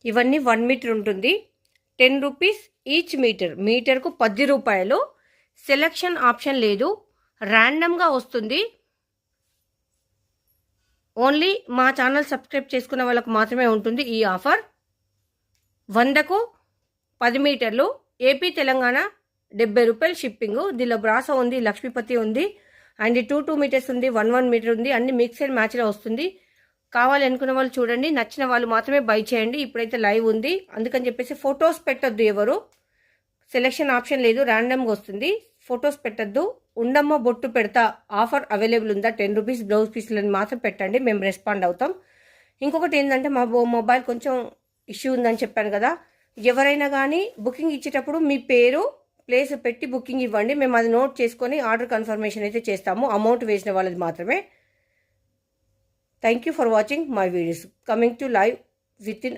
ఇవన్నీ 1 మీటర్ ఉంటుంది. 10 rupees each metre. మీటర్కు 10 రూపాయలు. సెలెక్షన్ ఆప్షన్ లేదు, ర్యాండమ్గా వస్తుంది. ఓన్లీ మా ఛానల్ సబ్స్క్రైబ్ చేసుకున్న వాళ్ళకు మాత్రమే ఉంటుంది ఈ ఆఫర్. 100కు 10 మీటర్లు. ఏపీ తెలంగాణ 70 రూపాయలు షిప్పింగ్. దీనిలో బ్రాసో ఉంది, లక్ష్మీపతి ఉంది, అండ్ 2 మీటర్స్ ఉంది, 1 మీటర్ ఉంది. అన్ని మిక్స్ అండ్ మ్యాచ్లో వస్తుంది. కావాలి అనుకున్న వాళ్ళు చూడండి, నచ్చిన వాళ్ళు మాత్రమే బై చేయండి. ఇప్పుడైతే లైవ్ ఉంది అందుకని చెప్పేసి ఫొటోస్ పెట్టొద్దు ఎవరు. సెలెక్షన్ ఆప్షన్ లేదు, ర్యాండమ్గా వస్తుంది. ఫొటోస్ పెట్టద్దు. ఉండమ్మ బొట్టు పెడతా ఆఫర్ అవైలబుల్ ఉందా, 10 రూపీస్ బ్లౌజ్ పీస్లని మాత్రం పెట్టండి, మేము రెస్పాండ్ అవుతాం. ఇంకొకటి ఏంటంటే మా మొబైల్ కొంచెం ఇష్యూ ఉందని చెప్పాను కదా, ఎవరైనా కానీ బుకింగ్ ఇచ్చేటప్పుడు మీ పేరు ప్లేస్ పెట్టి బుకింగ్ ఇవ్వండి. మేము అది నోట్ చేసుకొని ఆర్డర్ కన్ఫర్మేషన్ అయితే చేస్తాము, అమౌంట్ వేసిన వాళ్ళది మాత్రమే. Thank you for watching my videos. Coming to live with in